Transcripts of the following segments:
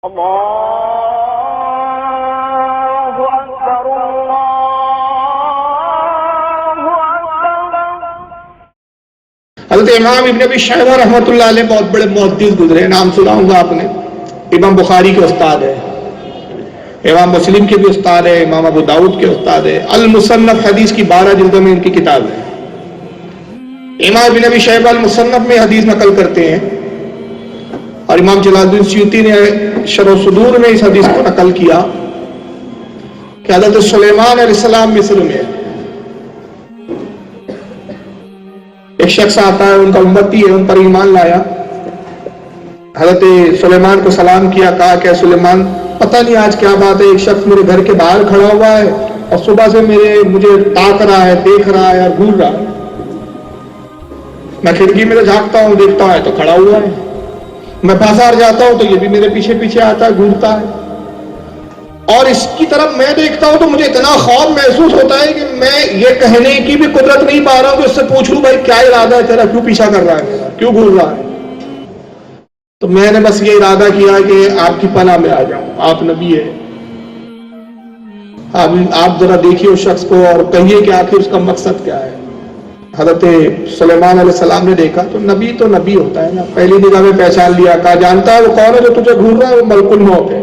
اللہ اکبر اللہ اکبر۔ حضرت امام ابن ابی شیبہ رحمۃ اللہ علیہ بہت بڑے محدث گزرے، نام سنا ہوگا آپ نے۔ امام بخاری کے استاد ہے، امام مسلم کے بھی استاد ہے، امام ابو داؤد کے استاد ہے۔ المصنف حدیث کی 12 جلدوں میں ان کی کتاب ہے۔ امام ابن ابی شیبہ المصنف میں حدیث نقل کرتے ہیں، اور امام جلال الدین سیوطی نے شرح صدور میں اس حدیث کو نقل کیا کہ حضرت سلیمان علیہ السلام مصر میں ایک شخص آتا ہے، ان کا امتی ہے، ان پر ایمان لایا۔ حضرت سلیمان کو سلام کیا، کہا کہ سلیمان پتہ نہیں آج کیا بات ہے، ایک شخص میرے گھر کے باہر کھڑا ہوا ہے اور صبح سے مجھے تاک رہا ہے، دیکھ رہا ہے اور گھور رہا ہے۔ میں کھڑکی میں سے جھانکتا ہوں، دیکھتا ہے تو کھڑا ہوا ہے، میں بازار جاتا ہوں تو یہ بھی میرے پیچھے پیچھے آتا ہے، گھورتا ہے، اور اس کی طرف میں دیکھتا ہوں تو مجھے اتنا خوف محسوس ہوتا ہے کہ میں یہ کہنے کی بھی قدرت نہیں پا رہا ہوں کہ اس سے پوچھوں بھائی کیا ارادہ ہے تیرا، کیوں پیچھا کر رہا ہے میرا، کیوں گھور رہا ہے؟ تو میں نے بس یہ ارادہ کیا کہ آپ کی پناہ میں آ جاؤں، آپ نبی ہے، آپ ذرا دیکھیے اس شخص کو اور کہیے کہ آخر اس کا مقصد کیا ہے۔ حضرت سلیمان علیہ السلام نے دیکھا تو نبی ہوتا ہے نا، پہلی نگاہ میں پہچان لیا، کہا جانتا ہے وہ کون ہے جو تجھے گھور رہا ہے؟ وہ ملک الموت ہے۔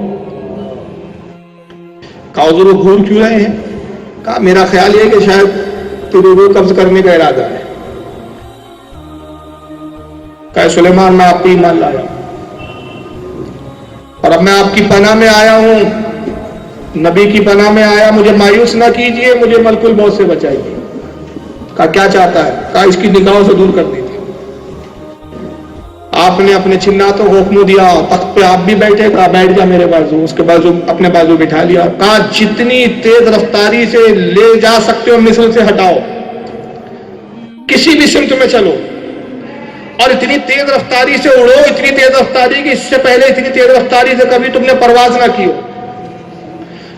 کہا حضور وہ گھور کیوں رہے ہیں؟ کہا میرا خیال یہ ہے کہ شاید تیری روح قبض کرنے کا ارادہ ہے۔ کہا سلیمان میں آپ پہ ایمان لایا اور اب میں آپ کی پناہ میں آیا ہوں، نبی کی پناہ میں آیا، مجھے مایوس نہ کیجئے، مجھے ملک الموت سے بچائیے۔ کہا کیا چاہتا ہے؟ کہا اس کی نگاہوں سے دور کر دیجیے۔ آپ نے اپنے چناتوں کو حکم دیا، تخت پہ آپ بھی بیٹھے، کہا بیٹھ جا میرے بازو، اس کے بازو اپنے بازو بٹھا لیا، کہا جتنی تیز رفتاری سے لے جا سکتے ہو مصر سے ہٹاؤ، کسی بھی سمت میں چلو، اور اتنی تیز رفتاری سے اڑو، اتنی تیز رفتاری کہ اس سے پہلے اتنی تیز رفتاری سے کبھی تم نے پرواز نہ کی ہو۔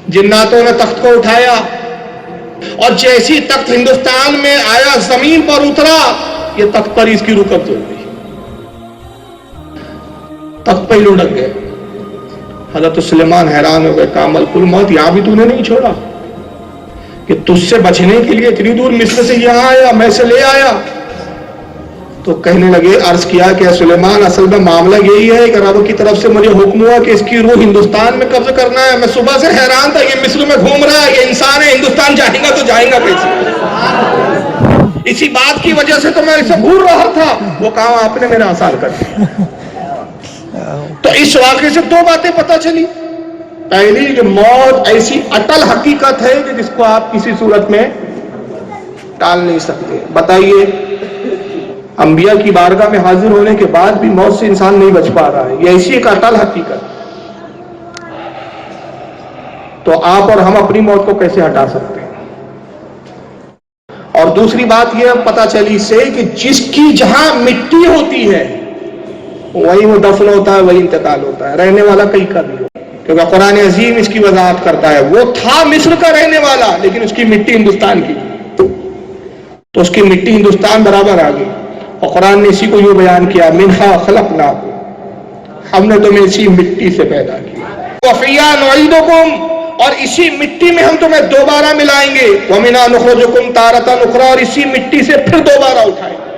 جناتوں نے تخت کو اٹھایا، اور جیسی تخت ہندوستان میں آیا، زمین پر اترا، یہ تخت پر اس کی روح قبض ہو گئی، تخت پہ ہی لڑک گئے۔ حضرت سلیمان حیران ہو گئے، کہا ملک الموت یہاں بھی تو نے نہیں چھوڑا کہ تجھ سے بچنے کے لیے اتنی دور مصر سے یہاں آیا، میں سے لے آیا؟ تو کہنے لگے، عرض کیا کہ سلیمان اصل میں معاملہ یہی ہے کہ رب کی طرف سے مجھے حکم ہوا کہ اس کی روح ہندوستان میں قبض کرنا ہے۔ میں صبح سے حیران تھا، یہ مصر میں گھوم رہا ہے، یہ انسان ہے، ہندوستان جائیں گا تو جائیں گا کیسے؟ اسی بات کی وجہ سے تو میں اسے گھور رہا تھا۔ وہ کہا آپ نے میرا آسان کر دیا۔ تو اس واقعے سے دو باتیں پتہ چلی۔ پہلی کہ موت ایسی اٹل حقیقت ہے کہ جس کو آپ کسی صورت میں ٹال نہیں سکتے۔ بتائیے، انبیاء کی بارگاہ میں حاضر ہونے کے بعد بھی موت سے انسان نہیں بچ پا رہا ہے، یہ ایسی ایک اٹل حقیقت۔ تو آپ اور ہم اپنی موت کو کیسے ہٹا سکتے ہیں؟ اور دوسری بات یہ پتہ چلی اس سے کہ جس کی جہاں مٹی ہوتی ہے وہی وہ دفن ہوتا ہے، وہی انتقال ہوتا ہے، رہنے والا کہیں کا بھی ہو۔ کیونکہ قرآن عظیم اس کی وضاحت کرتا ہے، وہ تھا مصر کا رہنے والا لیکن اس کی مٹی ہندوستان کی، تو اس کی مٹی ہندوستان برابر آ گئی۔ اور قرآن نے اسی کو یوں بیان کیا، منہا خلقناکم، ہم نے تمہیں اسی مٹی سے پیدا کیا، وفیہا نعیدکم، اور اسی مٹی میں ہم تمہیں دوبارہ ملائیں گے، ومنہا نخرجکم تارۃ اخری، اور اسی مٹی سے پھر دوبارہ اٹھائیں گے۔